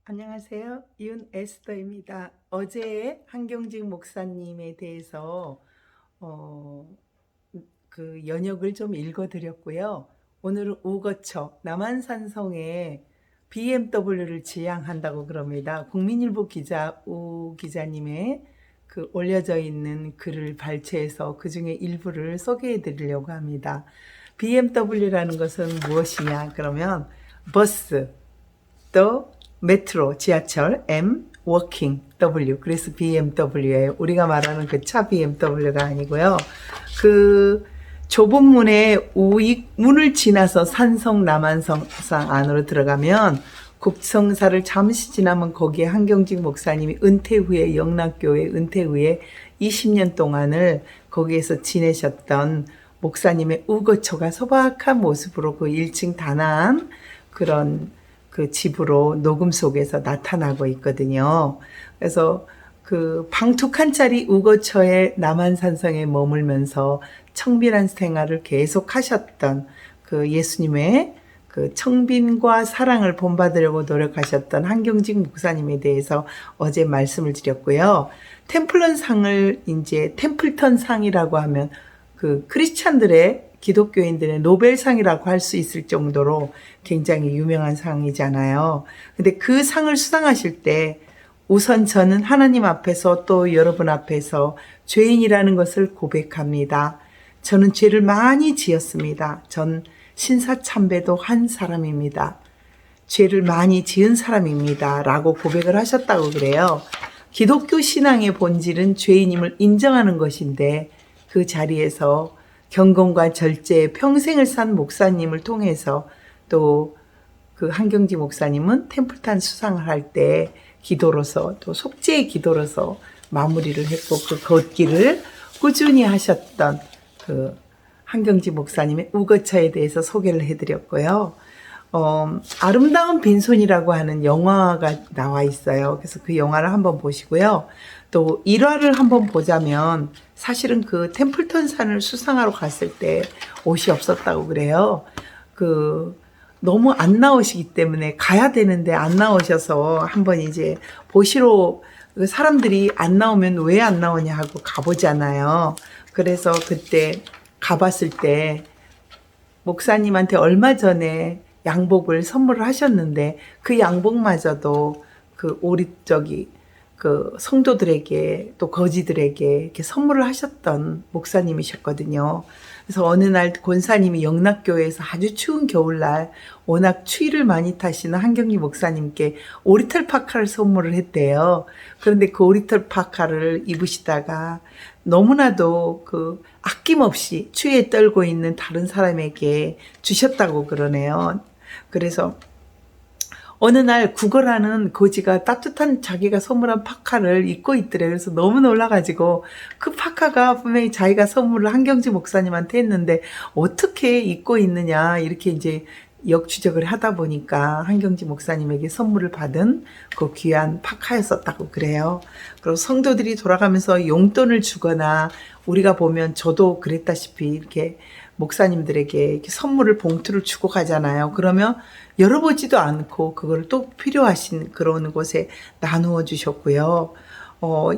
안녕하세요. 이은 에스더입니다. 어제 한경직 목사님에 대해서 어, 그 연역을 좀 읽어드렸고요. 오늘은 우거처 남한산성에 BMW를 지향한다고 그럽니다. 국민일보 기자 우 기자님의 그 올려져 있는 글을 발췌해서 그 중에 일부를 소개해 드리려고 합니다. BMW라는 것은 무엇이냐? 그러면 버스, 또 메트로, 지하철, M, 워킹, W. 그래서 BMW예요. 우리가 말하는 그 차 BMW가 아니고요. 그 좁은 문을 지나서 산성 남한성상 안으로 들어가면 국성사를 잠시 지나면 거기에 한경직 목사님이 은퇴 후에 영락교회 은퇴 후에 20년 동안을 거기에서 지내셨던 목사님의 우거초가 소박한 모습으로 그 1층 단아한 그런 그 집으로 녹음 속에서 나타나고 있거든요. 그래서 그 방툭 한 짜리 우거처의 남한산성에 머물면서 청빈한 생활을 계속 하셨던 그 예수님의 그 청빈과 사랑을 본받으려고 노력하셨던 한경직 목사님에 대해서 어제 말씀을 드렸고요. 템플턴 상을 이제 템플턴 상이라고 하면 그 크리스찬들의 기독교인들의 노벨상이라고 할 수 있을 정도로 굉장히 유명한 상이잖아요. 근데 그 상을 수상하실 때 우선 저는 하나님 앞에서 또 여러분 앞에서 죄인이라는 것을 고백합니다. 저는 죄를 많이 지었습니다. 전 신사참배도 한 사람입니다. 죄를 많이 지은 사람입니다. 라고 고백을 하셨다고 그래요. 기독교 신앙의 본질은 죄인임을 인정하는 것인데 그 자리에서 경건과 절제에 평생을 산 목사님을 통해서 또 그 한경지 목사님은 템플턴 수상을 할 때 기도로서 또 속죄의 기도로서 마무리를 했고 그 걷기를 꾸준히 하셨던 그 한경지 목사님의 우거처에 대해서 소개를 해드렸고요. 아름다운 빈손이라고 하는 영화가 나와 있어요. 그래서 그 영화를 한번 보시고요. 또 일화를 한번 보자면 사실은 그 템플턴 산을 수상하러 갔을 때 옷이 없었다고 그래요. 그 너무 안 나오시기 때문에 가야 되는데 안 나오셔서 한번 이제 보시러 사람들이 안 나오면 왜 안 나오냐 하고 가보잖아요. 그래서 그때 가봤을 때 목사님한테 얼마 전에 양복을 선물을 하셨는데 그 양복마저도 그 그 성도들에게 또 거지들에게 이렇게 선물을 하셨던 목사님이셨거든요. 그래서 어느 날 권사님이 영락교회에서 아주 추운 겨울날 워낙 추위를 많이 타시는 한경리 목사님께 오리털 파카를 선물을 했대요. 그런데 그 오리털 파카를 입으시다가 너무나도 그 아낌없이 추위에 떨고 있는 다른 사람에게 주셨다고 그러네요. 그래서 어느 날 구걸하는 거지가 따뜻한 자기가 선물한 파카를 입고 있더래요. 그래서 너무 놀라가지고 그 파카가 분명히 자기가 선물을 한경지 목사님한테 했는데 어떻게 입고 있느냐 이렇게 이제 역추적을 하다 보니까 한경지 목사님에게 선물을 받은 그 귀한 파카였었다고 그래요. 그리고 성도들이 돌아가면서 용돈을 주거나 우리가 보면 저도 그랬다시피 이렇게 목사님들에게 이렇게 선물을 봉투를 주고 가잖아요. 그러면 열어보지도 않고 그걸 또 필요하신 그런 곳에 나누어 주셨고요.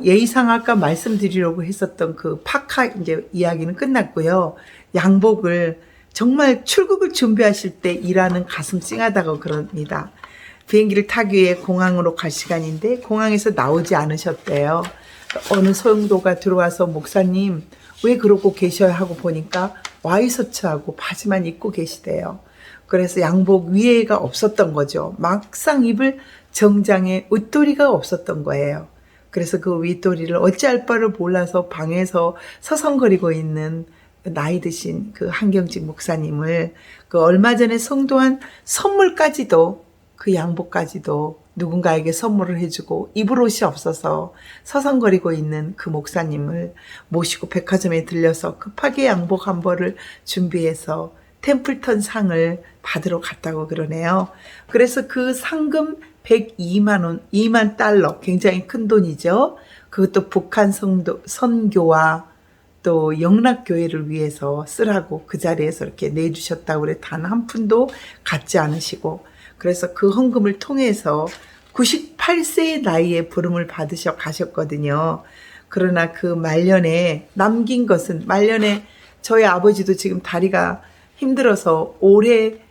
예의상 아까 말씀드리려고 했었던 그 파카 이제 이야기는 끝났고요. 양복을 정말 출국을 준비하실 때 일하는 가슴 찡하다고 그럽니다. 비행기를 타기 위해 공항으로 갈 시간인데 공항에서 나오지 않으셨대요. 어느 소용도가 들어와서 목사님 왜 그러고 계셔야 하고 보니까 와이셔츠하고 바지만 입고 계시대요. 그래서 양복 위에가 없었던 거죠. 막상 입을 정장에 웃도리가 없었던 거예요. 그래서 그 윗도리를 어찌할 바를 몰라서 방에서 서성거리고 있는 나이 드신 그 한경직 목사님을 그 얼마 전에 성도한 선물까지도 그 양복까지도 누군가에게 선물을 해주고 입을 옷이 없어서 서성거리고 있는 그 목사님을 모시고 백화점에 들려서 급하게 양복 한 벌을 준비해서 템플턴 상을 받으러 갔다고 그러네요. 그래서 그 상금 102만 원, 2만 달러, 굉장히 큰 돈이죠. 그것도 북한 선교와 또 영락교회를 위해서 쓰라고 그 자리에서 이렇게 내주셨다고 그래. 단 한 푼도 갖지 않으시고 그래서 그 헌금을 통해서 98세의 나이에 부름을 받으셔 가셨거든요. 그러나 그 말년에 남긴 것은, 말년에 저희 아버지도 지금 다리가 힘들어서 올해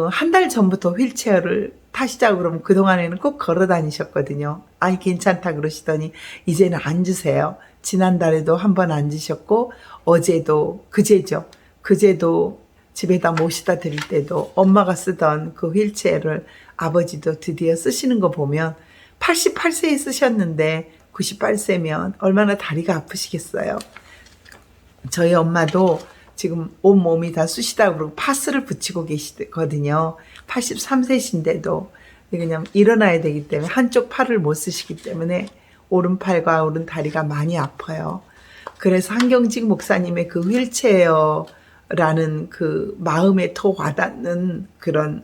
한 달 전부터 휠체어를 타시자고 그러면 그동안에는 꼭 걸어 다니셨거든요. 아니 괜찮다 그러시더니 이제는 앉으세요. 지난달에도 한번 앉으셨고, 어제도, 그제도 집에다 모시다 드릴 때도 엄마가 쓰던 그 휠체어를 아버지도 드디어 쓰시는 거 보면 88세에 쓰셨는데 98세면 얼마나 다리가 아프시겠어요. 저희 엄마도 지금 온몸이 다 쑤시다 그러고 파스를 붙이고 계시거든요. 83세신데도 그냥 일어나야 되기 때문에 한쪽 팔을 못 쓰시기 때문에 오른팔과 오른다리가 많이 아파요. 그래서 한경직 목사님의 그 휠체어라는 그 마음에 더 와닿는 그런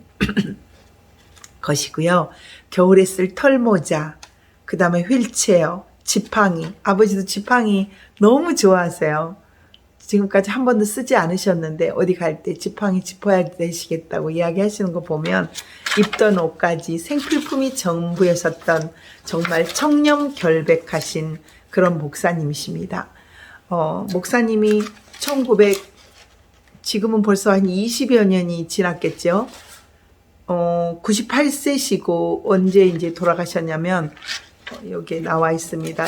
것이고요. 겨울에 쓸 털모자, 그 다음에 휠체어, 지팡이. 아버지도 지팡이 너무 좋아하세요. 지금까지 한 번도 쓰지 않으셨는데 어디 갈 때 지팡이 짚어야 되시겠다고 이야기하시는 거 보면 입던 옷까지 생필품이 전부였었던 정말 청렴결백하신 그런 목사님이십니다. 목사님이 지금은 벌써 한 20여 년이 지났겠죠. 98세시고 언제 이제 돌아가셨냐면 여기에 나와 있습니다.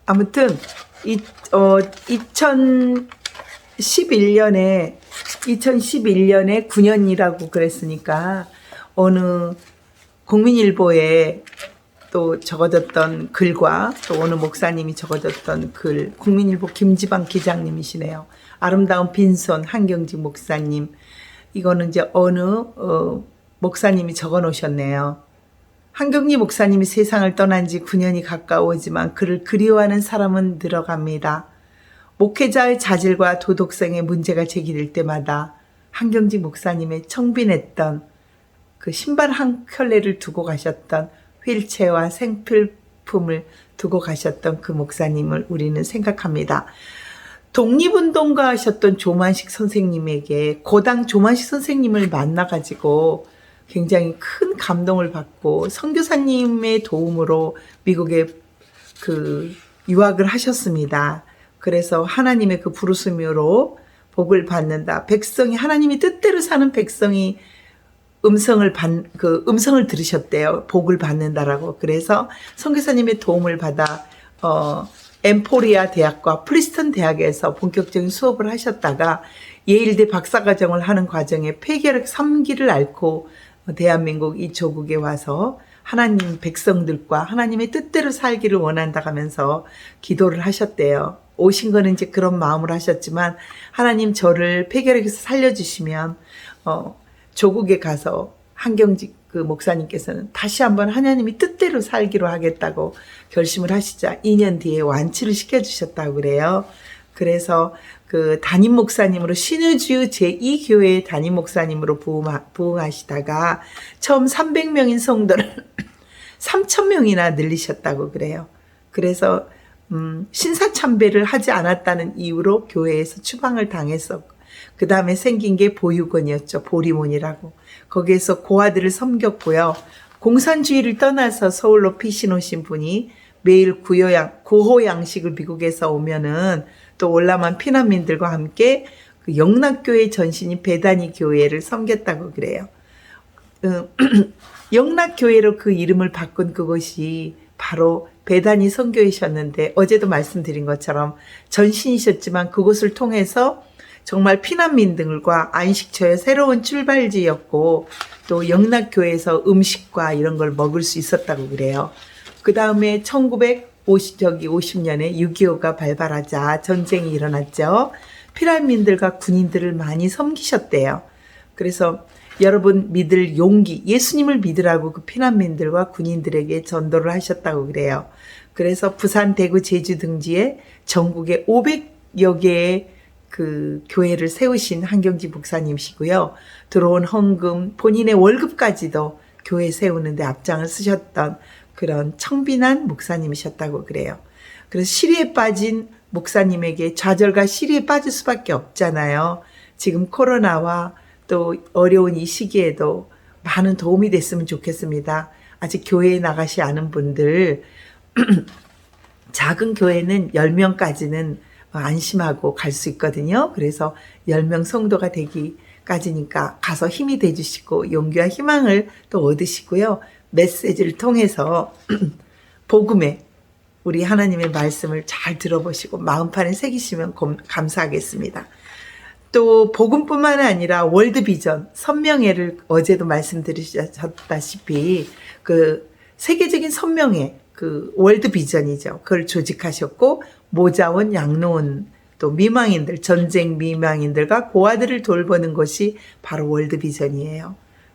아무튼 2011년에 9년이라고 그랬으니까 어느 국민일보에 또 적어졌던 글과 또 어느 목사님이 적어졌던 글, 국민일보 김지방 기장님이시네요. 아름다운 빈손 한경직 목사님. 이거는 이제 어느 목사님이 적어 놓으셨네요. 한경직 목사님이 세상을 떠난 지 9년이 가까워지만 그를 그리워하는 사람은 늘어갑니다. 목회자의 자질과 도덕성에 문제가 제기될 때마다 한경직 목사님의 청빈했던 그 신발 한 켤레를 두고 가셨던 휠체어와 생필품을 두고 가셨던 그 목사님을 우리는 생각합니다. 독립운동가 하셨던 조만식 선생님에게 고당 조만식 선생님을 만나가지고 굉장히 큰 감동을 받고 선교사님의 도움으로 미국에 그 유학을 하셨습니다. 그래서 하나님의 그 부르심으로 복을 받는다. 백성이 하나님이 뜻대로 사는 백성이 음성을 들으셨대요. 복을 받는다라고. 그래서 선교사님의 도움을 받아 엠포리아 대학과 프리스턴 대학에서 본격적인 수업을 하셨다가 예일대 박사과정을 하는 과정에 폐결핵 3기를 앓고 대한민국 이 조국에 와서 하나님 백성들과 하나님의 뜻대로 살기를 원한다 하면서 기도를 하셨대요. 오신 거는 이제 그런 마음으로 하셨지만 하나님 저를 폐결핵에서 살려주시면 조국에 가서 한경직 그 목사님께서는 다시 한번 하나님이 뜻대로 살기로 하겠다고 결심을 하시자 2년 뒤에 완치를 시켜주셨다고 그래요. 그래서 그 담임 목사님으로 신의주 제2교회의 담임 목사님으로 부흥하시다가 처음 300명인 성도를 3,000명이나 늘리셨다고 그래요. 그래서 신사참배를 하지 않았다는 이유로 교회에서 추방을 당했었고 그 다음에 생긴 게 보육원이었죠. 보리몬이라고. 거기에서 고아들을 섬겼고요. 공산주의를 떠나서 서울로 피신 오신 분이 매일 구호 양식을 미국에서 오면은 또 월남한 피난민들과 함께 그 영락교회 전신인 베다니 교회를 섬겼다고 그래요. 영락교회로 그 이름을 바꾼 그것이 바로 베다니 선교이셨는데 어제도 말씀드린 것처럼 전신이셨지만 그곳을 통해서 정말 피난민들과 안식처의 새로운 출발지였고 또 영락교회에서 음식과 이런 걸 먹을 수 있었다고 그래요. 그 다음에 1950년에 6.25가 발발하자 전쟁이 일어났죠. 피난민들과 군인들을 많이 섬기셨대요. 그래서 여러분 믿을 용기, 예수님을 믿으라고 그 피난민들과 군인들에게 전도를 하셨다고 그래요. 그래서 부산, 대구, 제주 등지에 전국에 500여 개의 그 교회를 세우신 한경직 목사님이시고요. 들어온 헌금, 본인의 월급까지도 교회 세우는데 앞장을 쓰셨던 그런 청빈한 목사님이셨다고 그래요. 그래서 시리에 빠진 목사님에게 좌절과 시리에 빠질 수밖에 없잖아요. 지금 코로나와 또 어려운 이 시기에도 많은 도움이 됐으면 좋겠습니다. 아직 교회에 나가시 않은 분들, 작은 교회는 10명까지는 안심하고 갈 수 있거든요. 그래서 10명 성도가 되기까지니까 가서 힘이 돼주시고 용기와 희망을 또 얻으시고요. 메시지를 통해서 복음에 우리 하나님의 말씀을 잘 들어보시고 마음판에 새기시면 감사하겠습니다. 또 복음뿐만 아니라 월드비전 선명회를 어제도 말씀드리셨다시피 그 세계적인 선명회 그 월드비전이죠. 그걸 조직하셨고 모자원 양로원 또 미망인들 전쟁 미망인들과 고아들을 돌보는 것이 바로 월드비전이에요.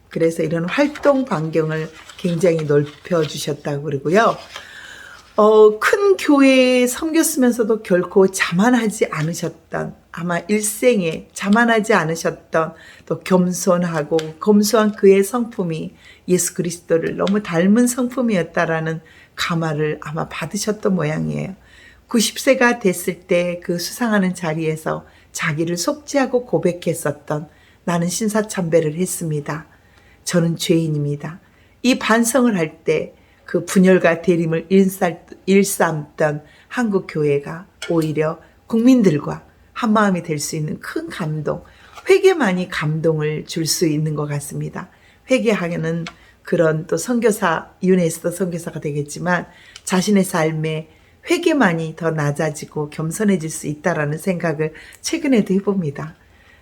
그래서 이런 활동 반경을 굉장히 넓혀주셨다고 그러고요. 큰 교회에 섬겼으면서도 결코 자만하지 않으셨던 아마 일생에 자만하지 않으셨던 또 겸손하고 검소한 그의 성품이 예수 그리스도를 너무 닮은 성품이었다라는 감화를 아마 받으셨던 모양이에요. 90세가 됐을 때 그 수상하는 자리에서 자기를 속죄하고 고백했었던 나는 신사참배를 했습니다. 저는 죄인입니다. 이 반성을 할 때 그 분열과 대립을 일삼던 한국 교회가 오히려 국민들과 한마음이 될 수 있는 큰 감동, 회개만이 감동을 줄 수 있는 것 같습니다. 회개하는 그런 또 선교사, 유네스도 선교사가 되겠지만 자신의 삶에 회개만이 더 낮아지고 겸손해질 수 있다라는 생각을 최근에도 해봅니다.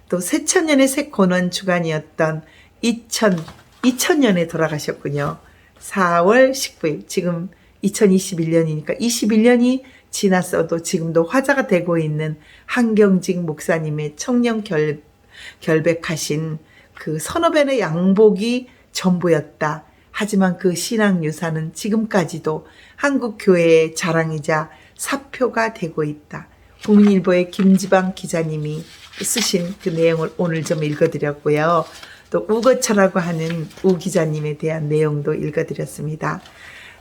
또 새천년의 새 고난 주간이었던 2000년에 돌아가셨군요. 4월 19일, 지금 2021년이니까 21년이 지났어도 지금도 화제가 되고 있는 한경직 목사님의 청년 결백하신 그 선후배의 양복이 전부였다. 하지만 그 신앙 유산은 지금까지도 한국 교회의 자랑이자 사표가 되고 있다. 국민일보의 김지방 기자님이 쓰신 그 내용을 오늘 좀 읽어드렸고요. 또 우거처라고 하는 우 기자님에 대한 내용도 읽어드렸습니다.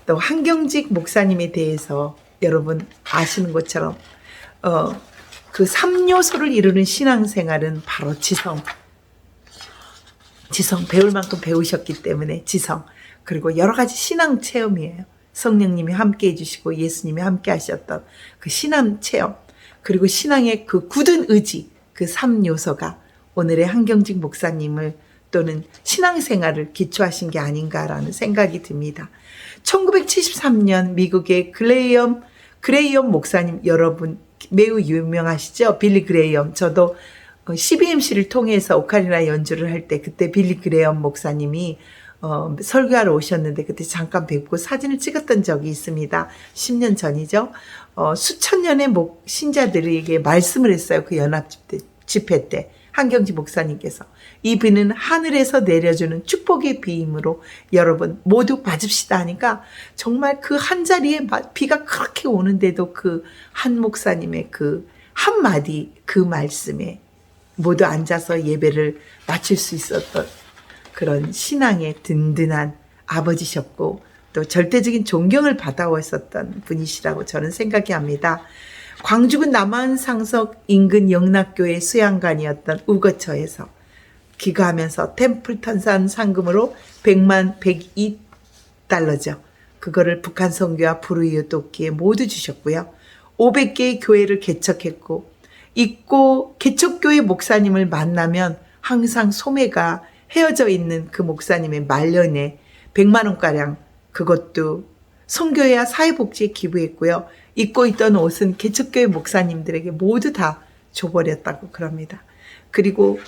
또 한경직 목사님에 대해서 여러분 아시는 것처럼 그 3요소를 이루는 신앙생활은 바로 지성 배울 만큼 배우셨기 때문에 지성 그리고 여러 가지 신앙 체험이에요. 성령님이 함께 해주시고 예수님이 함께 하셨던 그 신앙 체험 그리고 신앙의 그 굳은 의지 그 3요소가 오늘의 한경직 목사님을 또는 신앙생활을 기초하신 게 아닌가라는 생각이 듭니다. 1973년 미국의 그레이엄 목사님 여러분 매우 유명하시죠? 빌리 그레이엄. 저도 CBMC를 통해서 오카리나 연주를 할 때 그때 빌리 그레이엄 목사님이 설교하러 오셨는데 그때 잠깐 뵙고 사진을 찍었던 적이 있습니다. 10년 전이죠. 수천 년의 신자들에게 말씀을 했어요. 그 연합집회 때 한경지 목사님께서 이 비는 하늘에서 내려주는 축복의 비임으로 여러분 모두 맞읍시다 하니까 정말 그 한 자리에 비가 그렇게 오는데도 그 한 목사님의 그 한마디 그 말씀에 모두 앉아서 예배를 마칠 수 있었던 그런 신앙의 든든한 아버지셨고 또 절대적인 존경을 받아왔었던 분이시라고 저는 생각이 합니다. 광주군 남한상석 인근 영락교회 수양관이었던 우거처에서 기거하면서 템플턴산 상금으로 102달러죠. 그거를 북한 선교와 불우이웃 돕기에 모두 주셨고요. 500개의 교회를 개척했고 있고 개척교회 목사님을 만나면 항상 소매가 헤어져 있는 그 목사님의 말년에 100만 원가량 그것도 선교회와 사회복지에 기부했고요. 입고 있던 옷은 개척교회 목사님들에게 모두 다 줘버렸다고 그럽니다. 그리고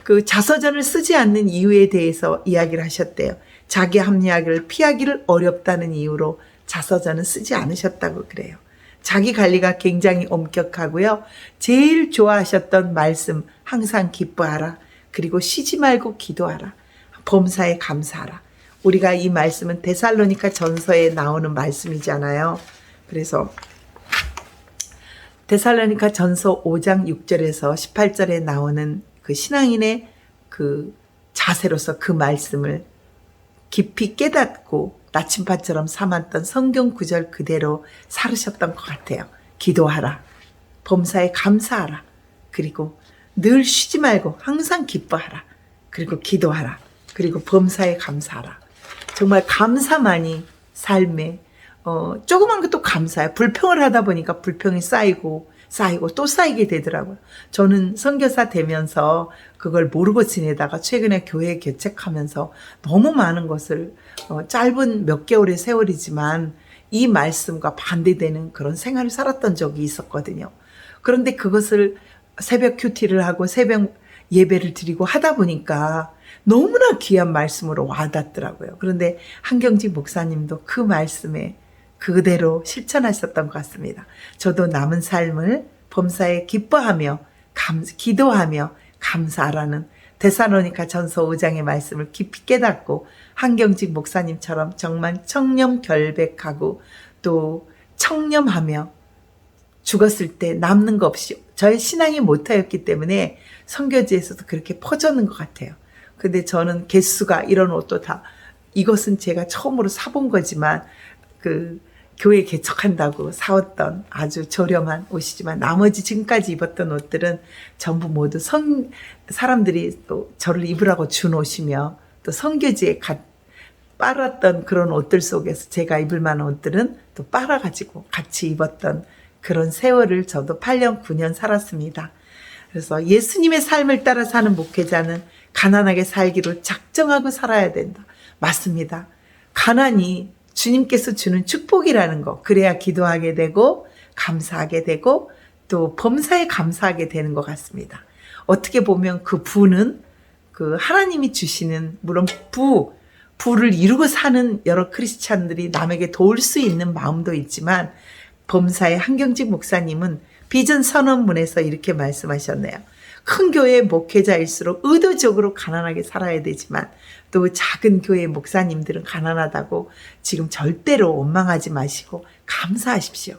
그 자서전을 쓰지 않는 이유에 대해서 이야기를 하셨대요. 자기 합리화를 피하기를 어렵다는 이유로 자서전은 쓰지 않으셨다고 그래요. 자기 관리가 굉장히 엄격하고요. 제일 좋아하셨던 말씀 항상 기뻐하라. 그리고 쉬지 말고 기도하라. 범사에 감사하라. 우리가 이 말씀은 데살로니가 전서에 나오는 말씀이잖아요. 그래서 데살로니가 전서 5장 6절에서 18절에 나오는 그 신앙인의 그 자세로서 그 말씀을 깊이 깨닫고 나침반처럼 삼았던 성경 구절 그대로 살으셨던 것 같아요. 기도하라. 범사에 감사하라. 그리고 늘 쉬지 말고 항상 기뻐하라. 그리고 기도하라. 그리고 범사에 감사하라. 정말 감사만이 삶에 조그만 것도 감사해요. 불평을 하다 보니까 불평이 쌓이고 또 쌓이게 되더라고요. 저는 선교사 되면서 그걸 모르고 지내다가 최근에 교회에 개척하면서 너무 많은 것을 짧은 몇 개월의 세월이지만 이 말씀과 반대되는 그런 생활을 살았던 적이 있었거든요. 그런데 그것을 새벽 큐티를 하고 새벽 예배를 드리고 하다 보니까 너무나 귀한 말씀으로 와닿더라고요. 그런데 한경직 목사님도 그 말씀에 그대로 실천하셨던 것 같습니다. 저도 남은 삶을 범사에 기뻐하며 기도하며 감사하라는 데살로니가 전서 5장의 말씀을 깊이 깨닫고 한경직 목사님처럼 정말 청렴결백하고 또 청렴하며 죽었을 때 남는 거 없이 저의 신앙이 모타였기 때문에 선교지에서도 그렇게 퍼졌는 것 같아요. 근데 저는 개수가 이런 옷도 다 이것은 제가 처음으로 사본 거지만 그 교회 개척한다고 사왔던 아주 저렴한 옷이지만 나머지 지금까지 입었던 옷들은 전부 모두 사람들이 또 저를 입으라고 준 옷이며 또 선교지에 빨았던 그런 옷들 속에서 제가 입을 만한 옷들은 또 빨아가지고 같이 입었던 그런 세월을 저도 8년, 9년 살았습니다. 그래서 예수님의 삶을 따라 사는 목회자는 가난하게 살기로 작정하고 살아야 된다. 맞습니다. 가난이 주님께서 주는 축복이라는 거. 그래야 기도하게 되고 감사하게 되고 또 범사에 감사하게 되는 것 같습니다. 어떻게 보면 그 부는 그 하나님이 주시는 물론 부를 이루고 사는 여러 크리스찬들이 남에게 도울 수 있는 마음도 있지만 범사의 한경직 목사님은 비전 선언문에서 이렇게 말씀하셨네요. 큰 교회 목회자일수록 의도적으로 가난하게 살아야 되지만 또 작은 교회 목사님들은 가난하다고 지금 절대로 원망하지 마시고 감사하십시오.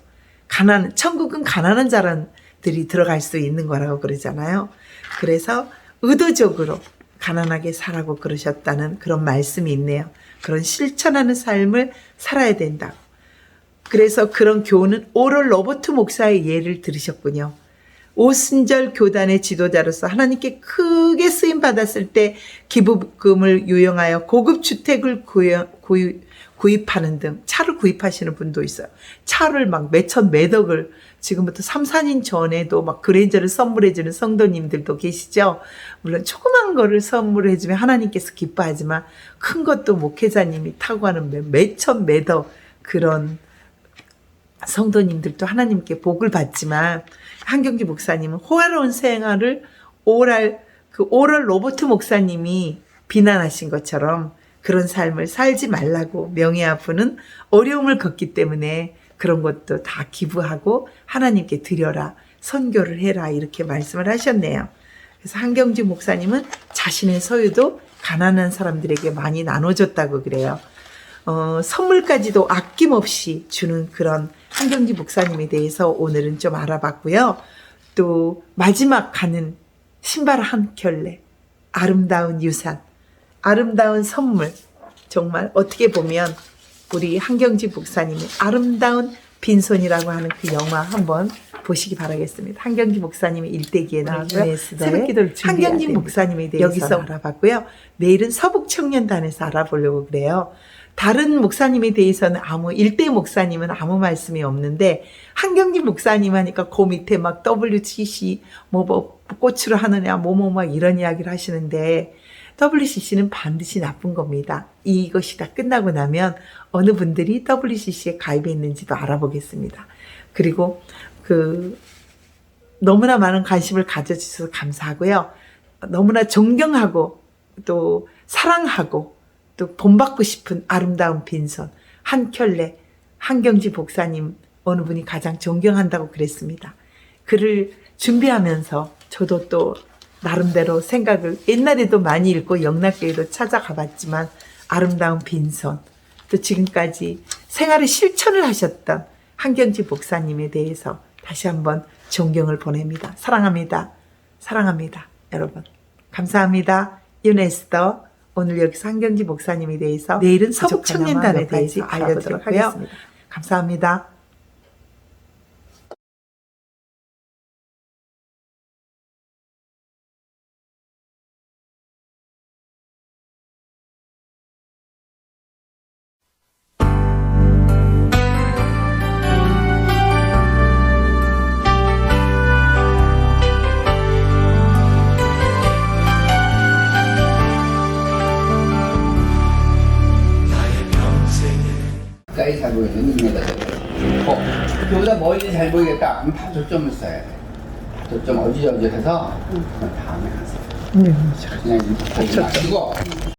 천국은 가난한 자들이 들어갈 수 있는 거라고 그러잖아요. 그래서 의도적으로 가난하게 살라고 그러셨다는 그런 말씀이 있네요. 그런 실천하는 삶을 살아야 된다. 그래서 그런 교훈은 오럴 로버트 목사의 예를 들으셨군요. 오순절 교단의 지도자로서 하나님께 크게 쓰임 받았을 때 기부금을 유용하여 고급 주택을 구입하는 등 차를 구입하시는 분도 있어요. 차를 막 몇천 몇억을 지금부터 3, 4년 전에도 막 그랜저를 선물해주는 성도님들도 계시죠. 물론 조그만 거를 선물해주면 하나님께서 기뻐하지만 큰 것도 목회자님이 타고 가는 몇천 몇억 그런 성도님들도 하나님께 복을 받지만 한경직 목사님은 호화로운 생활을 오럴 로버트 목사님이 비난하신 것처럼 그런 삶을 살지 말라고 명예아부는 어려움을 겪기 때문에 그런 것도 다 기부하고 하나님께 드려라, 선교를 해라 이렇게 말씀을 하셨네요. 그래서 한경직 목사님은 자신의 소유도 가난한 사람들에게 많이 나눠줬다고 그래요. 선물까지도 아낌없이 주는 그런 한경직 목사님에 대해서 오늘은 좀 알아봤고요. 또 마지막 가는 신발 한 켤레, 아름다운 유산, 아름다운 선물, 정말 어떻게 보면 우리 한경직 목사님의 아름다운 빈손이라고 하는 그 영화 한번 보시기 바라겠습니다. 한경직 목사님의 일대기에 나왔고요. 새벽기도를 한경직 목사님에 대해서 여기서 알아봤고요. 내일은 서북청년단에서 알아보려고 그래요. 다른 목사님에 대해서는 일대 목사님은 아무 말씀이 없는데 한경직 목사님 하니까 그 밑에 막 WCC 뭐 꽃으로 하느냐 막 이런 이야기를 하시는데 WCC는 반드시 나쁜 겁니다. 이것이 다 끝나고 나면 어느 분들이 WCC에 가입했는지도 알아보겠습니다. 그리고 너무나 많은 관심을 가져주셔서 감사하고요. 너무나 존경하고 또 사랑하고 또 본받고 싶은 아름다운 빈손 한 켤레 한경직 목사님 어느 분이 가장 존경한다고 그랬습니다. 글을 준비하면서 저도 또 나름대로 생각을 옛날에도 많이 읽고 영락교회도 찾아가 봤지만 아름다운 빈손 또 지금까지 생활의 실천을 하셨던 한경직 목사님에 대해서 다시 한번 존경을 보냅니다. 사랑합니다. 사랑합니다. 여러분 감사합니다. 윤에스더 오늘 여기서 한경직 목사님에 대해서 내일은 서북청년단에 대해서 알려드리도록 하겠습니다. 감사합니다. 보이는 2m 정도. 여기보다 멀리 잘 보이겠다 하면 다 조점을 써야 돼. 조점 어지러지해서 다음에 하세요. 네. 그냥 이렇게 보지 마시고